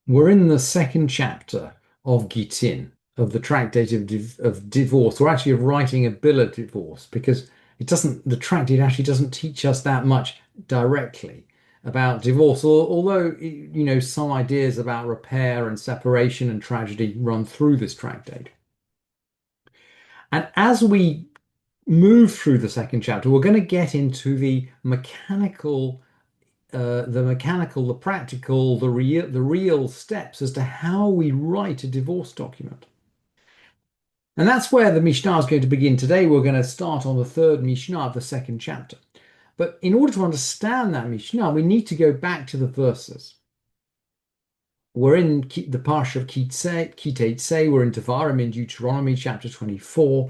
We're in the second chapter of Gittin, of the tractate of divorce, or actually of writing a bill of divorce, because the tractate actually doesn't teach us that much directly about divorce, although, some ideas about repair and separation and tragedy run through this tractate. And as we move through the second chapter, we're going to get into the practical, the real steps as to how we write a divorce document. And that's where the Mishnah is going to begin today. We're going to start on the third Mishnah of the second chapter. But in order to understand that Mishnah, we need to go back to the verses. We're in the Parsha of Kiteitzei, we're in Devarim in Deuteronomy chapter 24.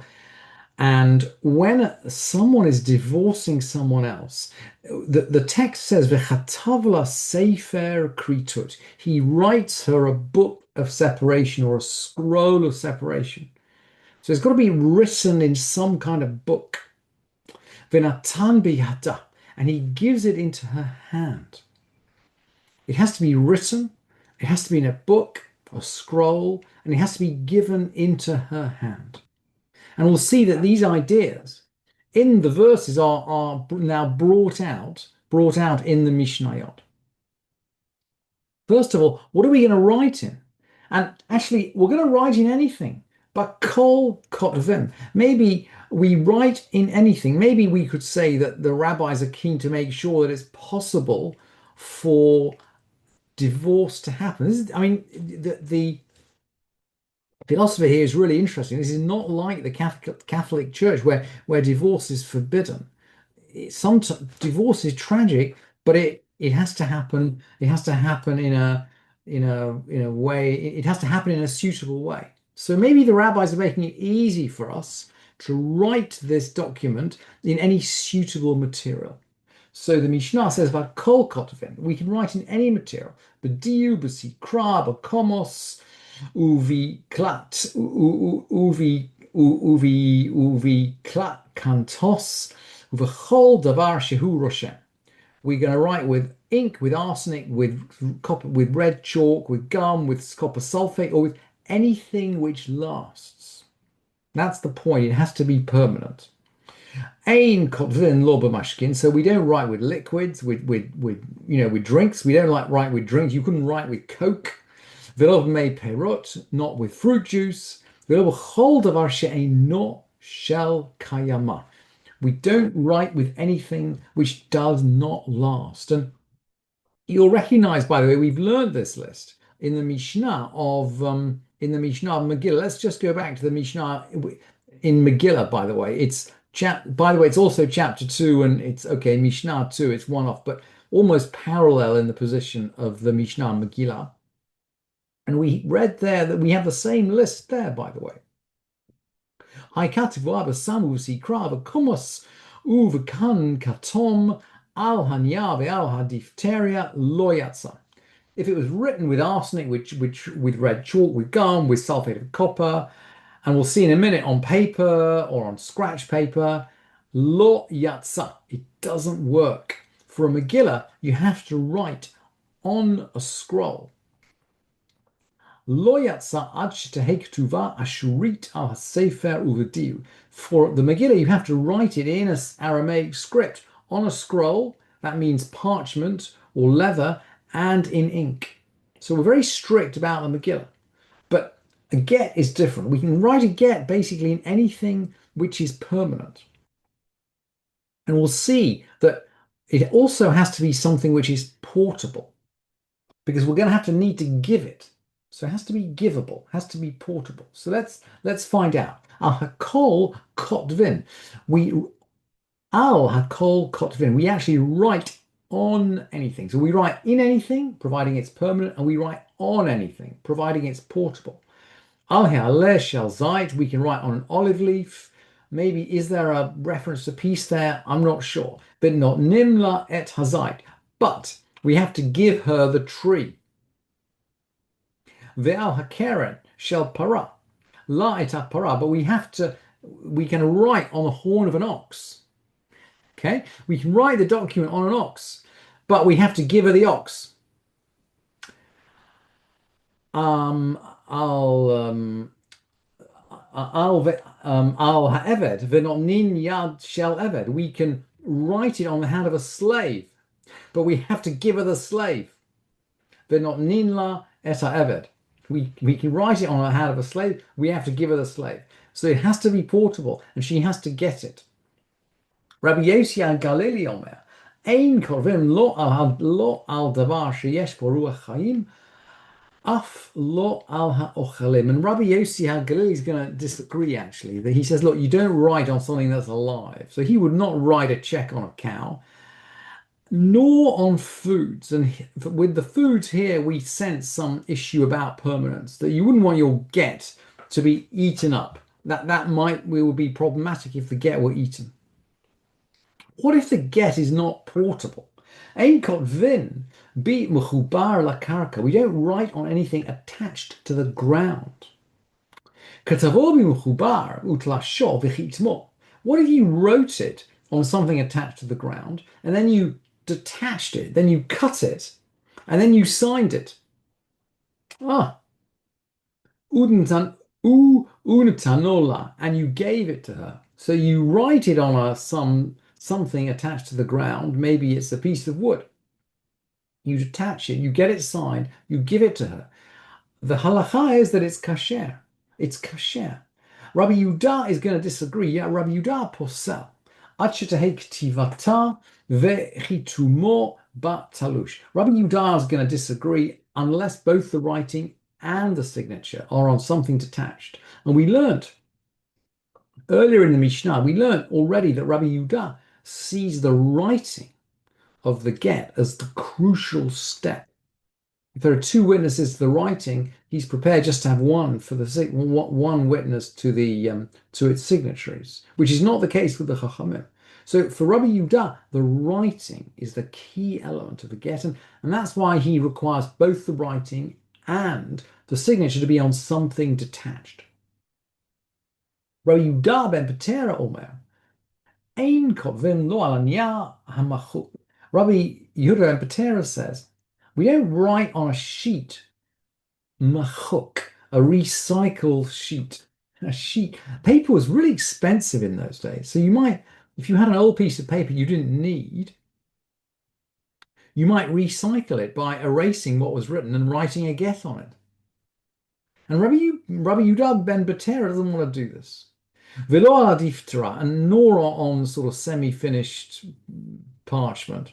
And when someone is divorcing someone else, the text says, "V'chatavla sefer kritut." He writes her a book of separation or a scroll of separation. So it's got to be written in some kind of book. V'natan biyada, and he gives it into her hand. It has to be written, it has to be in a book, a scroll, and it has to be given into her hand. And we'll see that these ideas in the verses are now brought out in the Mishnayot. First of all, what are we going to write in? And actually, we're going to write in anything, but kol kotvim. Maybe we write in anything. Maybe we could say that the rabbis are keen to make sure that it's possible for divorce to happen. The philosophy here is really interesting. This is not like the Catholic Church where divorce is forbidden. Sometimes divorce is tragic, but it has to happen. It has to happen in a way. It has to happen in a suitable way. So maybe the rabbis are making it easy for us to write this document in any suitable material. So the Mishnah says about kol kotvin, we can write in any material. B'diu, b'sikra, b'komos, uvi klat, uvi klat kantos, v'chol davar shehu roshem. We're going to write with ink, with arsenic, with copper, with red chalk, with gum, with copper sulfate, or with anything which lasts. That's the point. It has to be permanent. Ein kotvin lo b'mashkin. So we don't write with liquids, with drinks. We don't write with drinks. You couldn't write with Coke. V'lo b'mei perot, not with fruit juice. V'lo b'chol davar she'eino shel kayama. We don't write with anything which does not last. And you'll recognize, by the way, we've learned this list in the Mishnah of Megillah. Let's just go back to the Mishnah in Megillah, by the way. It's also chapter 2, and it's okay, Mishnah 2, it's one off, but almost parallel in the position of the Mishnah Megillah. And we read there that we have the same list there, by the way. Uvakan katom al hanya ve'al hadifteria lo yatsa. If it was written with arsenic, which with red chalk, with gum, with sulfate of copper, and we'll see in a minute on paper or on scratch paper, lo yatsa, it doesn't work. For a Megillah, you have to write on a scroll. Lo yatsa ad shetehektuva ashurit al sefer uvediu. For the Megillah, you have to write it in an Aramaic script on a scroll. That means parchment or leather, and in ink. So we're very strict about the Megillah. But a get is different. We can write a get basically in anything which is permanent. And we'll see that it also has to be something which is portable, because we're going to have to need to give it. So it has to be givable, has to be portable. So let's find out. Al hakol kotvin. Al hakol kotvin. We actually write on anything. So we write in anything, providing it's permanent, and we write on anything, providing it's portable. Al ha'aleh shel zait. We can write on an olive leaf. Maybe is there a reference to peace there? I'm not sure. But not nimla et hazait. But we have to give her the tree. Ve'al hakeren shel para, la et para. But we can write on the horn of an ox. Okay, we can write the document on an ox, but we have to give her the ox. um, I'll Al ha'eved v'notnin yad shel eved. We can write it on the hand of a slave, but we have to give her the slave. V'notnin la et ha'eved. We can write it on the hand of a slave. We have to give her the slave. So it has to be portable, and she has to get it. Rabbi Yossi Galili Omer, Ein korvim lo al davar sheyesh bo ruach chaim, af lo al ha'ochalim. And Rabbi Yossi Galili is going to disagree, actually. That he says, look, you don't write on something that's alive. So he would not write a check on a cow, nor on foods. And with the foods here, we sense some issue about permanence, that you wouldn't want your get to be eaten up. That will be problematic if the get were eaten. What if the get is not portable? Ein kotvin bi mechubar lakarka. We don't write on anything attached to the ground. Katavo bi mechubar utlasho v'chitmo. What if you wrote it on something attached to the ground, and then you detached it, then you cut it, and then you signed it? Ah, unetanola, and you gave it to her. So you write it on something attached to the ground. Maybe it's a piece of wood. You detach it, you get it signed, you give it to her. The halacha is that it's kasher. It's kasher. Rabbi Yehuda is going to disagree. Yeah, Rabbi Yehuda posel. Ad shetahei ktivata vechitumo batalush. Rabbi Yehuda is going to disagree unless both the writing and the signature are on something detached. And we learned earlier in the Mishnah, we learned already that Rabbi Yehuda sees the writing of the get as the crucial step. If there are two witnesses to the writing, he's prepared just to have one for the one witness to its signatories, which is not the case with the Chachamim. So for Rabbi Yehuda, the writing is the key element of the get, and that's why he requires both the writing and the signature to be on something detached. Rabbi Yehuda ben Patera Omer, Ein kovim lo al niya hamachuk. Rabbi Yehuda ben Patera says, we don't write on a sheet, machuk, a recycled sheet. A sheet. Paper was really expensive in those days. So you might, if you had an old piece of paper you didn't need, you might recycle it by erasing what was written and writing a get on it. And Rabbi Yehuda ben Patera doesn't want to do this. Velo ala diftara, and nor on sort of semi-finished parchment.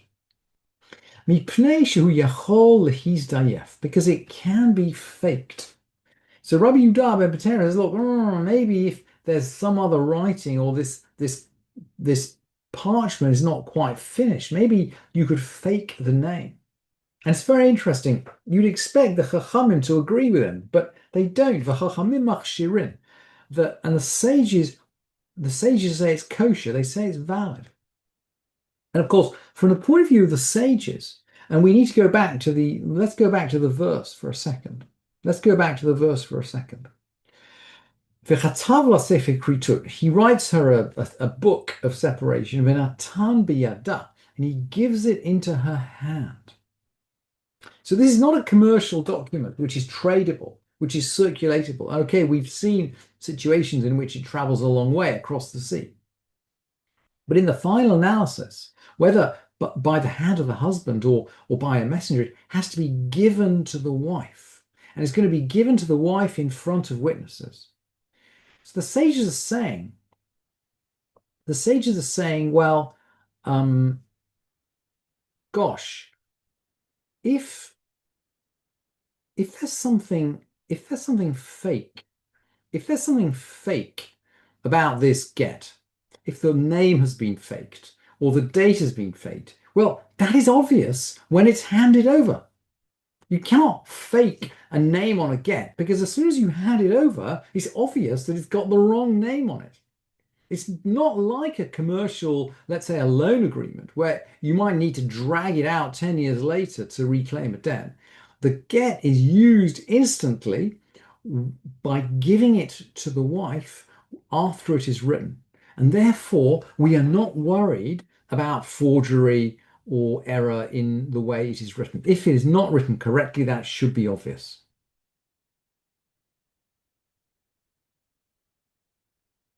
Because it can be faked. So Rabbi Yehuda ben Patera says, look, maybe if there's some other writing or this parchment is not quite finished, maybe you could fake the name. And it's very interesting. You'd expect the Chachamim to agree with him, but they don't. The Chachamim machshirin. And the sages say it's kosher. They say it's valid. And of course, from the point of view of the sages, and we need to go back to let's go back to the verse for a second. He writes her a book of separation, and he gives it into her hand. So this is not a commercial document which is tradable, which is circulatable. Okay, we've seen situations in which it travels a long way across the sea. But in the final analysis, whether by the hand of the husband or by a messenger, it has to be given to the wife. And it's going to be given to the wife in front of witnesses. So the sages are saying, well, gosh, if there's something fake about this get, if the name has been faked or the date has been faked, well, that is obvious when it's handed over. You cannot fake a name on a get because as soon as you hand it over, it's obvious that it's got the wrong name on it. It's not like a commercial, let's say a loan agreement, where you might need to drag it out 10 years later to reclaim a debt. The get is used instantly by giving it to the wife after it is written. And therefore, we are not worried about forgery or error in the way it is written. If it is not written correctly, that should be obvious.